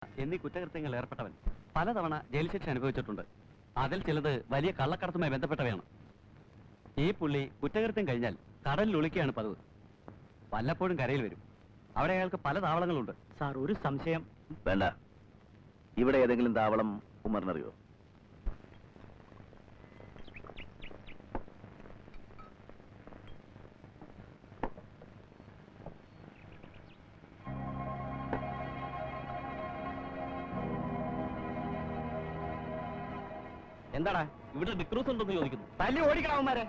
എന്നീ കുറ്റകൃത്യങ്ങളിൽ ഏർപ്പെട്ടവൻ പലതവണ ജയിൽ ശിക്ഷ അനുഭവിച്ചിട്ടുണ്ട്. അതിൽ ചിലത് വലിയ കള്ളക്കടത്തുമായി ബന്ധപ്പെട്ടവയാണ്. ഈ പുള്ളി കുറ്റകൃത്യം കഴിഞ്ഞാൽ കടലിൽ ഒളിക്കുകയാണ് പതിവ്. വല്ലപ്പോഴും കരയിൽ വരും. അവിടെ അയാൾക്ക് പല താവളങ്ങളുണ്ട്. സാർ, ഒരു സംശയം. വേണ്ട. ഇവിടെ ഏതെങ്കിലും താവളം ഉമറിനറിയോ? എന്താടാ ഇവിടെ ബിക്രൂസ് ഉണ്ടെന്ന് ചോദിക്കുന്നു. തല്ലി ഓടിക്കണവന്മാരെ.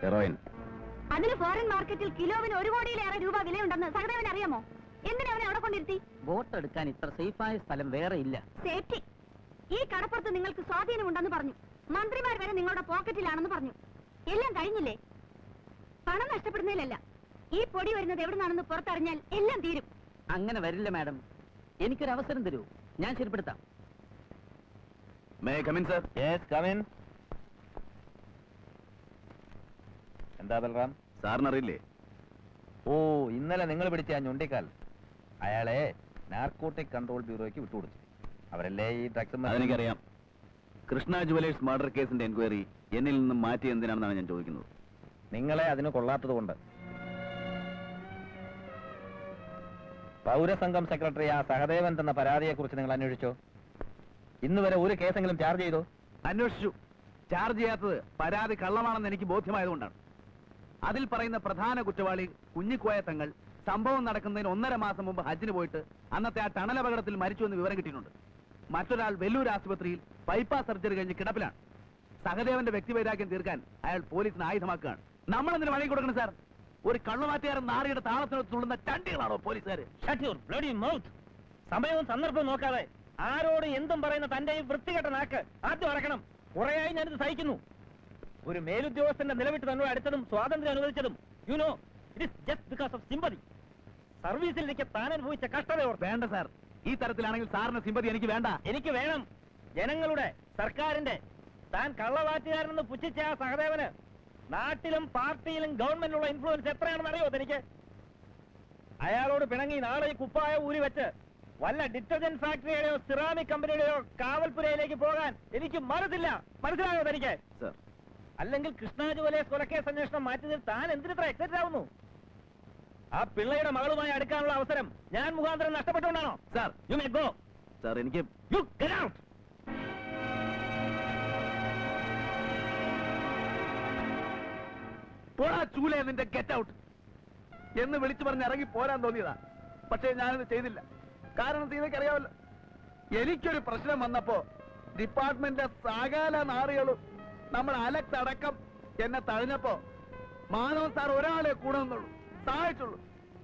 ഹെറോയിൻ. അതിന് ഫോറിൻ മാർക്കറ്റിൽ കിലോവിന് 1 കോടിയിലേറെ രൂപ വിലയുണ്ടെന്ന് സഹദേവൻ അറിയാമോ? എന്തിനാ അവനെ അവിടെ കൊണ്ടിരുത്തി? ബോട്ട് എടുക്കാൻ ഇത്ര സേഫായ സ്ഥലം വേറെ ഇല്ല. സേഫ്റ്റി. ഈ കടപ്പുറത്ത് നിങ്ങൾക്ക് സ്വാധീനമുണ്ടെന്ന് പറഞ്ഞു. മന്ത്രിമാർ വരെ നിങ്ങളുടെ പോക്കറ്റിലാണെന്ന് പറഞ്ഞു. എല്ലാം കഴിഞ്ഞില്ലേ? പണം നഷ്ടപ്പെടുന്നതിലല്ല, ഈ പൊടി വരുന്നത് എവിടുന്നാണെന്ന് പുറത്തറിഞ്ഞാൽ എല്ലാം തീരും. അങ്ങനെ വരില്ല മാഡം. എനിക്കൊരു അവസരം തരൂ, ഞാൻ ശരിപ്പെടുത്താം. May I come in sir? Yes, come in. എന്താ ബൽറാം? സാറിനറിയില്ലേ? ഓ, ഇന്നലെ നിങ്ങൾ പിടിച്ച ആ ഞൊണ്ടിക്കാൽ അയാളെ നാർക്കോട്ടിക് കൺട്രോൾ ബ്യൂറോയ്ക്ക് വിട്ടുകൊടുത്തു. അവരല്ലേ ഈ ഡ്രഗ്സ്? അതെനിക്കറിയാം. കൃഷ്ണ ജുവലേഴ്സ് മർഡർ കേസിന്റെ എൻക്വയറി എന്നിൽ നിന്നും മാറ്റി എന്തിനാണെന്നാണ് ഞാൻ ചോദിക്കുന്നത്. നിങ്ങളെ അതിന് കൊള്ളാത്തത് കൊണ്ട്. പൗരസംഘം സെക്രട്ടറി ആ സഹദേവൻ തന്ന പരാതിയെക്കുറിച്ച് നിങ്ങൾ അന്വേഷിച്ചോ? ഇന്നുവരെ ഒരു കേസെങ്കിലും ചാർജ് ചെയ്തോ? അന്വേഷിച്ചു. ചാർജ് ചെയ്യാത്തത് പരാതി കള്ളമാണെന്ന് എനിക്ക് ബോധ്യമായതുകൊണ്ടാണ്. അതിൽ പറയുന്ന പ്രധാന കുറ്റവാളി കുഞ്ഞിക്കോയ തങ്ങൾ സംഭവം നടക്കുന്നതിന് 1.5 മാസം മുമ്പ് ഹജ്ജിന് പോയിട്ട് അന്നത്തെ ആ ടണൽ അപകടത്തിൽ മരിച്ചുവെന്ന് വിവരം കിട്ടിയിട്ടുണ്ട്. മറ്റൊരാൾ വെല്ലൂർ ആശുപത്രിയിൽ ബൈപ്പാസ് സർജറി കഴിഞ്ഞ് കിടപ്പിലാണ്. സഹദേവന്റെ വ്യക്തിവൈരാഗ്യം തീർക്കാൻ അയാൾ പോലീസിന് ആയുധമാക്കുകയാണ്. നമ്മളെന്തിന് വഴി കൊടുക്കണം സാർ? ഒരു കള്ളുമാറ്റുകാരൻ നാറിയുടെ താളത്തിനൊത്ത് തുള്ളുന്ന ചണ്ടികളാണോ പോലീസുകാർ? സമയവും സന്ദർഭവും നോക്കാതെ ആരോട് എന്തും പറയുന്ന തന്റെ ഈ വൃത്തികെട്ട നാക്ക് ആദ്യം അടക്കണം. കുറെയായി ഞാനിത് സഹിക്കുന്നു. ഒരു മേലുദ്യോഗസ്ഥന്റെ നിലവിട്ട് തന്നോട് അടുത്തതും സ്വാതന്ത്ര്യം അനുവദിച്ചതും you know it is just because of sympathy. സർവീസിൽ എനിക്ക് താൻ അനുഭവിച്ച കഷ്ടത വേണ്ട സാർ. ഈ തരത്തിലാണെങ്കിൽ സാറിന് സിമ്പതി എനിക്ക് വേണ്ട. എനിക്ക് വേണം. ജനങ്ങളുടെ, സർക്കാരിന്റെ. താൻ കള്ളവാറ്റുകാരനെന്ന് പുച്ഛിച്ച ആ സഹദേവന് നാട്ടിലും പാർട്ടിയിലും ഗവൺമെന്റിലുള്ള ഇൻഫ്ലുവൻസ് എത്രയാണെന്ന് അറിയോ തനിക്ക്? അയാളോട് പിണങ്ങി നാളെ ഈ കുപ്പായ ഊരി വെച്ച് വല്ല ഡിറ്റർജന്റ് ഫാക്ടറിയുടെയോ സിറാമിക് കമ്പനിയുടെയോ കാവൽപുരയിലേക്ക് പോകാൻ എനിക്ക് മനസ്സില്ല. മനസ്സിലായോ തനിക്ക്? അല്ലെങ്കിൽ കൃഷ്ണ ജുവലേഴ്സ് കൊലക്കേസ് അന്വേഷണം മാറ്റിയതിൽ താൻ എന്തിനിത്ര എക്സൈറ്റഡ് ആവുന്നു? ആ പിള്ളയുടെ മകളുമായി അടുക്കാനുള്ള അവസരം ഞാൻ മുഖാന്തരം നഷ്ടപ്പെട്ടുകൊണ്ടാണോ? Sir, you may go. Sir, എനിക്ക് യു ഗെറ്റ് ഔട്ട്. പോടാ ചൂലേ നിന്റെ ഗെറ്റ് ഔട്ട് എന്ന് വിളിച്ചു പറഞ്ഞ് ഇറങ്ങി പോരാൻ തോന്നിയതാ. പക്ഷേ ഞാനത് ചെയ്തില്ല. കാരണം ഇതൊക്കെ അറിയാമല്ലോ. എനിക്കൊരു പ്രശ്നം വന്നപ്പോ ഡിപ്പാർട്ട്മെന്റിലെ സകല നാറികളും നമ്മൾ അലക്സ് അടക്കം എന്നെ തഴഞ്ഞപ്പോ മാധവൻ സാർ ഒരാളെ കൂടെ നിന്നുള്ളൂ, സഹായിച്ചുള്ളൂ.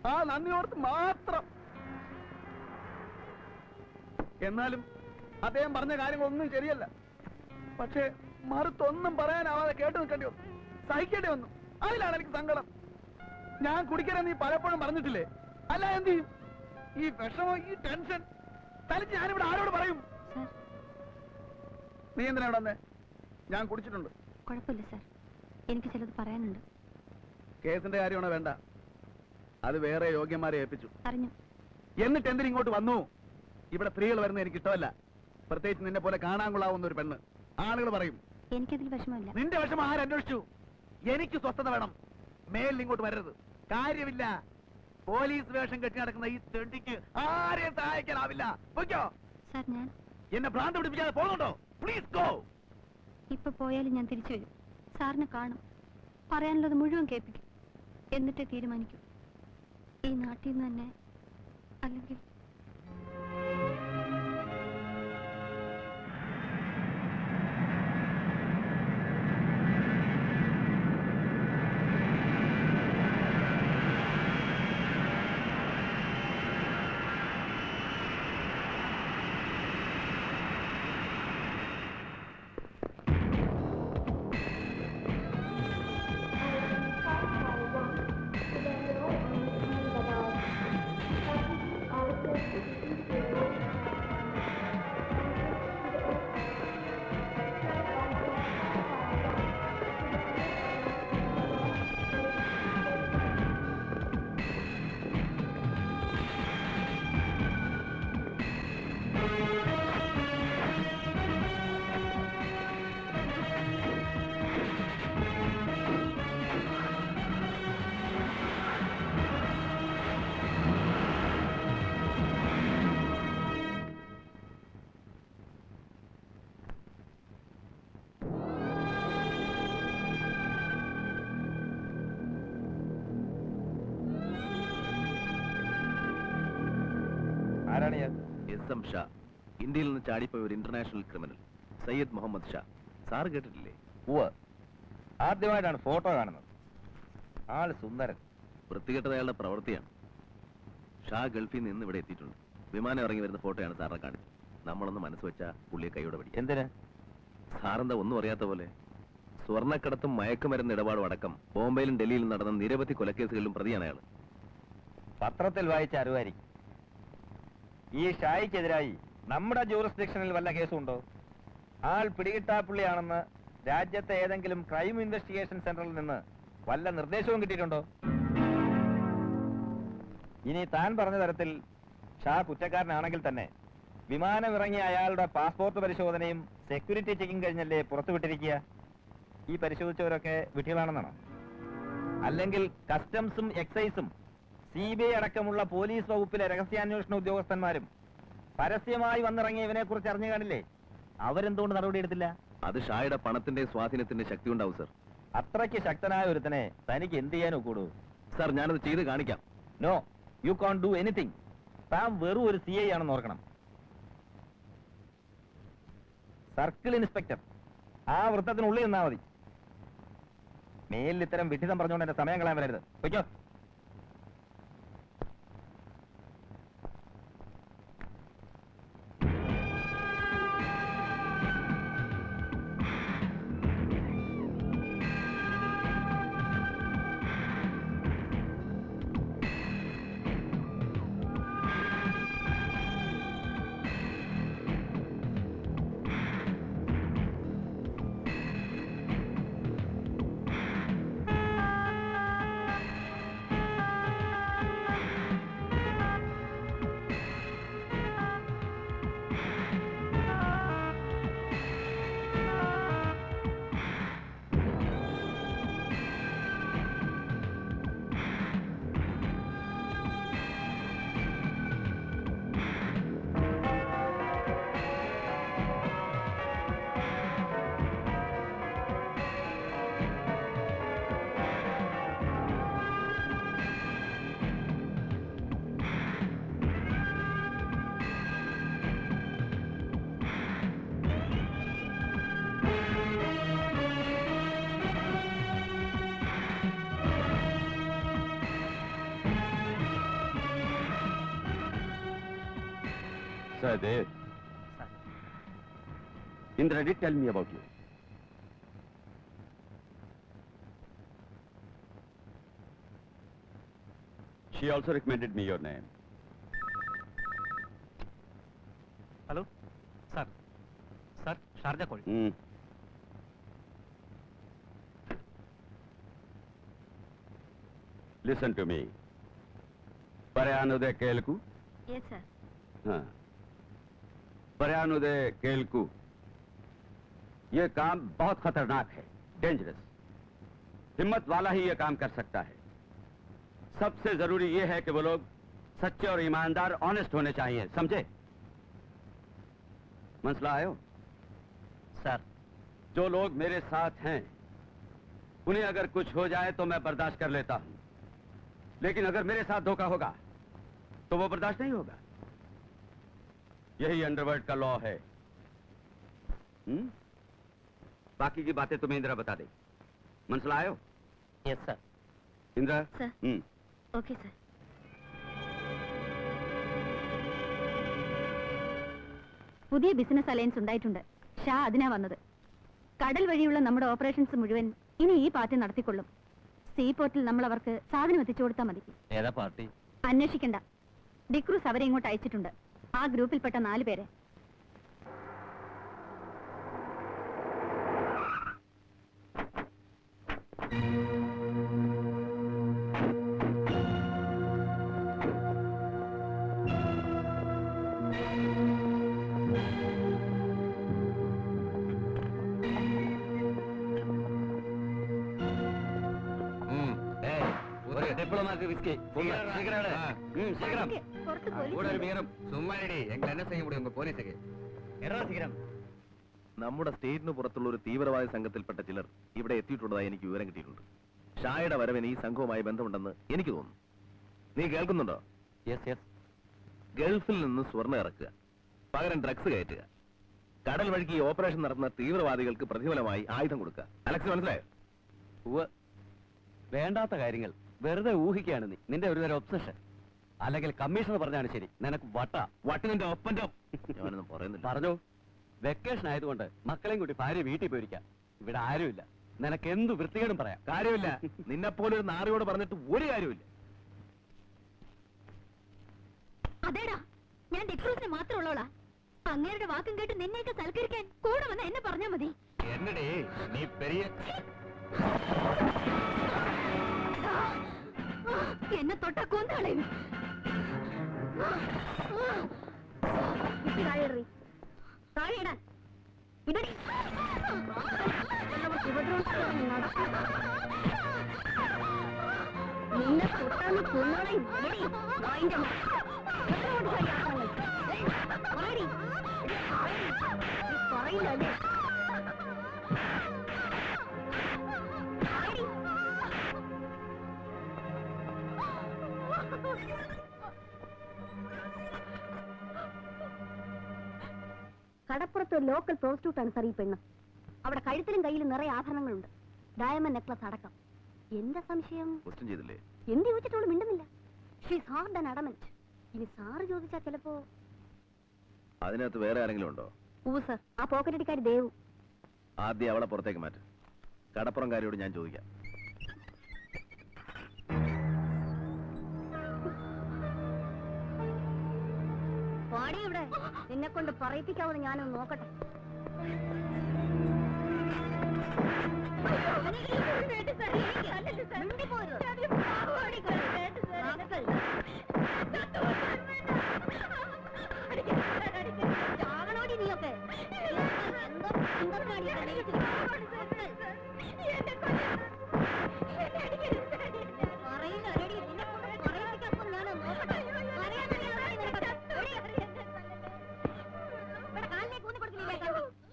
ആ നന്ദിയോർത്ത് മാത്രം. എന്നാലും അദ്ദേഹം പറഞ്ഞ കാര്യങ്ങളൊന്നും ശരിയല്ല. പക്ഷേ മറുത്തൊന്നും പറയാനാവാതെ കേട്ടു നിൽക്കേണ്ടി വന്നു, സഹിക്കേണ്ടി വന്നു. അതിലാണ് എനിക്ക് സങ്കടം. ഞാൻ കുടിക്കരുതെന്ന് നീ പലപ്പോഴും പറഞ്ഞിട്ടില്ലേ? അല്ല എന്ത് ചെയ്യും? ഈ വിഷമം, ഈ ടെൻഷൻ തനിച്ച് ഞാനിവിടെ ആരോട് പറയും? സാർ, നീ എന്തിനാ ഇവിടെ വന്നേ? ഞാൻ കുടിച്ചിട്ടുണ്ട്. കുഴപ്പമില്ല സാർ, എനിക്ക് ചിലത് പറയാനുണ്ട്. കേസിന്റെ കാര്യമാണോ? വേണ്ട, അത് വേറെ യോഗ്യന്മാരെ ഏൽപ്പിച്ചു. അറിഞ്ഞു. എന്നിട്ട് എന്തിനും ഇങ്ങോട്ട് വന്നു? ഇവിടെ സ്ത്രീകൾ വരുന്നത് എനിക്ക് ഇഷ്ടമല്ല, പ്രത്യേകിച്ച് നിന്നെ പോലെ കാണാൻ കൊള്ളാവുന്ന ഒരു പെണ്ണ്. ആളുകൾ പറയും. എനിക്കതിൽ വിഷമമില്ല. നിന്റെ വിഷമം ആരന്വേഷിച്ചു? എനിക്ക് സ്വസ്ഥത വേണം. മേലിൽ ഇങ്ങോട്ട് വരരുത്. കാര്യമില്ല. പോലീസ് വേഷം കെട്ടി നടക്കുന്ന ഈ തെണ്ടിക്ക് ആരെയും സഹായിക്കാനാവില്ല. പൊയ്ക്കോ. സാർ, ഞാൻ എന്നെ ഭ്രാന്ത് പിടിപ്പിക്കാതെ പോകുന്നുണ്ടോ? Please go. ഇപ്പൊ പോയാലും ഞാൻ തിരിച്ചു വരും. സാറിനെ കാണും, പറയാനുള്ളത് മുഴുവൻ കേൾപ്പിക്കും, എന്നിട്ടേ തീരുമാനിക്കും. ഈ നാട്ടിൽ നിന്ന് തന്നെ, അല്ലെങ്കിൽ ആരാണ് ഞാൻ? SM ഷാ, ഇന്ത്യയിൽ നിന്ന് ചാടിപ്പോയ ഒരു international criminal Syed Mohammed Shah. Sir കേട്ടിട്ടില്ലേ? ഉവ്വ്, ആദ്യമായിട്ടാണ് ഫോട്ടോ കാണുന്നത്. ആള് സുന്ദരൻ. വൃത്തികെട്ടത് അയാളുടെ പ്രവൃത്തിയാണ്. ഷാ ഗൾഫിൽ നിന്ന് ഇവിടെ എത്തിയിട്ടുണ്ട്. വിമാനം ഇറങ്ങി വരുന്ന ഫോട്ടോയാണ് സാറിനെ കാണിച്ചത്. നമ്മളൊന്ന് മനസ്സ് വെച്ചാ പുള്ളിയെ കൈയോടെ പിടിക്കും. എന്തിന്? സാറെന്താ ഒന്നും അറിയാത്ത പോലെ? സ്വർണ്ണക്കടത്തും മയക്കുമരുന്ന് ഇടപാടും അടക്കം ബോംബെയിലും ഡൽഹിയിലും നടന്ന നിരവധി കൊലക്കേസുകളിലും പ്രതിയാണ് അയാൾ. പത്രത്തിൽ വായിച്ച അറിവായിരിക്കും. ഈ ഷായിക്കെതിരായി നമ്മുടെ ജൂറിസ്ഡിക്ഷനിൽ വല്ല കേസുണ്ടോ? ആൾ പിടികിട്ടാപ്പുള്ളിയാണെന്ന് രാജ്യത്തെ ഏതെങ്കിലും ക്രൈം ഇൻവെസ്റ്റിഗേഷൻ സെന്ററിൽ നിന്ന് വല്ല നിർദ്ദേശവും കിട്ടിയിട്ടുണ്ടോ? ഇനി താൻ പറഞ്ഞ തരത്തിൽ ഷാ കുറ്റക്കാരനാണെങ്കിൽ തന്നെ വിമാനം ഇറങ്ങിയ അയാളുടെ പാസ്പോർട്ട് പരിശോധനയും സെക്യൂരിറ്റി ചെക്കിംഗ് കഴിഞ്ഞല്ലേ പുറത്തുവിട്ടിരിക്കുക? ഈ പരിശോധിച്ചവരൊക്കെ വിട്ടികളാണെന്നാണോ? അല്ലെങ്കിൽ കസ്റ്റംസും എക്സൈസും CBI അടക്കമുള്ള പോലീസ് വകുപ്പിലെ രഹസ്യാന്വേഷണ ഉദ്യോഗസ്ഥന്മാരും പരസ്യമായി വന്നിറങ്ങിയ ഇവനെ കുറിച്ച് അറിഞ്ഞു കാണില്ലേ? അവരെന്തുകൊണ്ട് നടപടിയെടുത്തില്ല? അത് ഷായുടെ പണത്തിന്റെ സ്വാധീനത്തിന്റെ ശക്തി ഉണ്ടാവും സർ. അത്രയ്ക്ക് ശക്തനായ ഒരുത്തനെ തനിക്ക് എന്ത് ചെയ്യാനോ കൂടൂ? സർ, ഞാനത് ചെയ്ത് കാണിക്കാം. No, you can't do anything. താൻ വെറും ഒരു CI ആണെന്ന് ഓർക്കണം. Circle inspector. ആ വൃത്തത്തിനുള്ളിൽ നിന്നാ മതി. മേലിൽ ഇത്തരം വിഡിതം പറഞ്ഞുകൊണ്ട് എന്റെ സമയം കളയാൻ വരരുത്. പൊയ്ക്കോ. Sir, Indra did tell me about you. She also recommended me your name. Hello sir, sir Sharjah call. Listen to me. Parayanudaya Kelku. Yes sir. हाँ. Parayanudaya Kelku. ये काम बहुत खतरनाक है, डेंजरस. हिम्मत वाला ही ये काम कर सकता है. सबसे जरूरी ये है कि वो लोग सच्चे और ईमानदार, ऑनेस्ट होने चाहिए, समझे? मसला आयो? സാർ, जो लोग मेरे साथ हैं, उन्हें अगर कुछ हो जाए तो मैं बर्दाश्त कर लेता हूं, लेकिन अगर मेरे साथ धोखा होगा तो वो बर्दाश्त नहीं होगा. यही अंडरवर्ल्ड का लॉ है. बाकी की बातें तुम्हें इंदिरा बता दे. मसला आयो? Yes sir. Indira. Sir. Okay sir. പുതിയ ബിസിനസ് അലയൻസ് ഉണ്ടായിട്ടുണ്ട്. ഷാ അതിനാ വന്നത്. കടൽ വഴിയുള്ള നമ്മുടെ ഓപ്പറേഷൻസ് മുഴുവൻ ഇനി ഈ പാർട്ടി നടത്തിക്കൊള്ളും. സീ പോർട്ടിൽ നമ്മൾ അവർക്ക് സാധനം എത്തിച്ചു കൊടുത്താൽ മതി. ഏതാ പാർട്ടി? അന്വേഷിക്കണ്ട. ഡിക്രൂസ് അവരെ ഇങ്ങോട്ട് അയച്ചിട്ടുണ്ട്. ആ ഗ്രൂപ്പിൽപ്പെട്ട 4 പേരെ. Diplomatic whisky. ഓക്കേ, പുറത്ത് പോലീസ്. സുമ്മാരടി എങ്ങനെ എന്നെ ചെയ്യ മുടിയും പോലീസൊക്കെ. നമ്മുടെ സ്റ്റേറ്റിന് പുറത്തുള്ള ഒരു തീവ്രവാദി സംഘത്തിൽപ്പെട്ട ചിലർ ഇവിടെ എത്തിയിട്ടുള്ളതായി എനിക്ക് വിവരം കിട്ടിയിട്ടുണ്ട്. ഷായുടെ വരവിന് ഈ സംഘവുമായി ബന്ധമുണ്ടെന്ന് എനിക്ക് തോന്നുന്നു. നീ കേൾക്കുന്നുണ്ടോ? Yes yes. ഗൾഫിൽ നിന്ന് സ്വർണ്ണം ഇറക്കുക, പകരം ഡ്രഗ്സ് കയറ്റുക, കടൽ വഴിക്ക് ഈ ഓപ്പറേഷൻ നടത്തുന്ന തീവ്രവാദികൾക്ക് പ്രതിഫലമായി ആയുധം കൊടുക്കുക. അലക്സ് മനസ്സിലായോ? വേണ്ടാത്ത കാര്യങ്ങൾ വെറുതെ ഊഹിക്കുകയാണ് നീ. നിന്റെ ഒരു തരം ഒബ്സഷൻ. അല്ലെങ്കിൽ കമ്മീഷണർ പറഞ്ഞാണ് ശരി. നിനക്ക് വട്ട് നിന്റെ ഒപ്പന്റെ ഞാനൊന്നും പറയുന്നില്ല. പറഞ്ഞോ. വെക്കേഷൻ ആയതുകൊണ്ട് മക്കളെയും കൂട്ടി ഭാര്യ വീട്ടിൽ പോയിരിക്കാം. ഇവിടെ ആരുമില്ല. നിനക്ക് എന്ത് വൃത്തികേടും പറയാം. കാര്യമില്ല. നിന്നെപ്പോലെ ഒരു നാറിയോട് പറഞ്ഞിട്ട് ഒരു കാര്യമില്ല. അതേടാ, ഞാൻ ഡിക്രൂസിന് മാത്രമുള്ളോളാ. അങ്ങേരുടെ വാക്കും കേട്ട് നിന്നെയൊക്കെ സൽക്കരിക്കാൻ കൂടെ വന്ന് എന്നെ പറഞ്ഞാ മതി. എന്നടേ നീ പെരിയ എന്നെ തൊട്ട കൊന്നുകളയും. താഴെയിടാൻ ഇടടി. നിന്നെ തൊട്ടാന്ന് കൊന്നുകളയും. അതിന്റെ പറയില്ലല്ലേ. കടപ്പുറത്ത് ഒരു ലോക്കൽ പ്രോസ്റ്റിറ്റ്യൂട്ടാണ് സാർ ഈ പെണ്ണ്. അവിടെ കഴുത്തിലും കയ്യിലും നിറയെ ആഭരണങ്ങളുണ്ട്. ഡയമണ്ട് നെക്ലസ് അടക്കം. എന്റെ സംശയം ക്വസ്റ്റ്യൻ ചെയ്തില്ലേ? എന്ത് ചോദിച്ചിട്ടോളൂ മിണ്ടുന്നില്ല. She's hard and adamant. ഇനി സാറ് ചോദിച്ചാൽ ചിലപ്പോ. അതിനകത്ത് വേറെ ആരെങ്കിലും ഉണ്ടോ? ഊ സർ, ആ പോക്കറ്റടിക്കാരി ദേവു. ആദ്യം അവളെ പുറത്തേക്ക് മാറ്റും. കടപ്പുറംകാരിയോട് ഞാൻ ചോദിക്കാം. പാടി ഇവിടെ. നിന്നെ കൊണ്ട് പറയിപ്പിക്കാവുന്ന ഞാനൊന്ന് നോക്കട്ടെ. ചാകണോടി നീയൊക്കെ.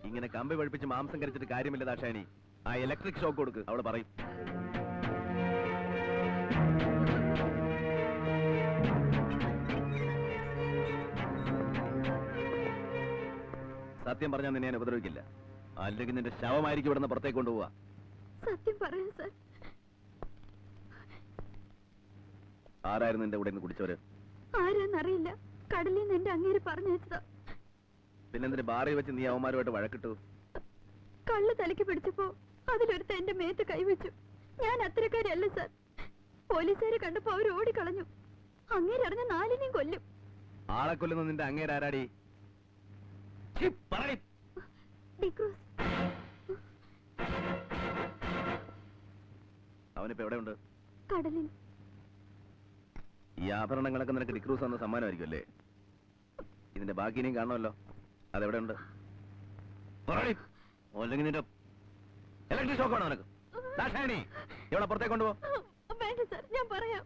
ഇങ്ങനെ കമ്പി പഴിപ്പിച്ച് മാംസം കരിച്ചിട്ട് കാര്യമില്ല ദാക്ഷായണി. ആ ഇലക്ട്രിക് ഷോക്ക് കൊടുക്ക്, അവള് പറയും. സത്യം പറഞ്ഞാൽ നിന്നെ ഞാൻ ഉപദ്രവിക്കില്ല. അല്ലെങ്കിൽ നിന്റെ ശവമായിരിക്കും ഇവിടുന്ന് പുറത്തേക്ക് കൊണ്ടുപോവാ. സത്യം പറയാം സർ. ആരായിരുന്നു നിന്റെ കൂടെ നിന്ന് കുടിച്ചവര്? ആരാന്നറിയില്ല. കടലിൽ നിന്ന് എന്റെ അങ്ങേര് പറഞ്ഞു വെച്ചതാ. പിന്നെന്തിന് ബാറിൽ വെച്ച് നീ അവന്മാരുമായിട്ട് വഴക്കിട്ടു? കള്ള് തലയ്ക്ക് പിടിച്ചപ്പോ അതിലൊരുത്ത എന്റെ മേത്ത് കൈവച്ചു. ഞാൻ അത്തരക്കാരല്ല സർ. പോലീസുകാരെ കണ്ടപ്പോ അവർ ഓടിക്കളഞ്ഞു. അങ്ങേരറിഞ്ഞ നാലിനെയും കൊല്ലും. ആളെ കൊല്ലുന്ന നിന്റെ അങ്ങേരാരാടി? ഡിക്രൂസ്. അവനിപ്പോ എവിടെയുണ്ട്? കടലിൽ. ഈ ആഭരണങ്ങളൊക്കെ നിനക്ക് ഡിക്രൂസ് എന്ന സമ്മാനമായിരിക്കും അല്ലേ? ഇതിന്റെ ബാക്കി ഇനിയും കാണുമല്ലോ. അതെവിടെയുണ്ട്? അല്ലെങ്കിൽ നിന്റെ ഇലക്ട്രിക് ഷോക്ക് വേണോ നിനക്ക്? ഇവിടെ പുറത്തേക്ക് കൊണ്ടുപോ. വേണ്ട സാർ, ഞാൻ പറയാം.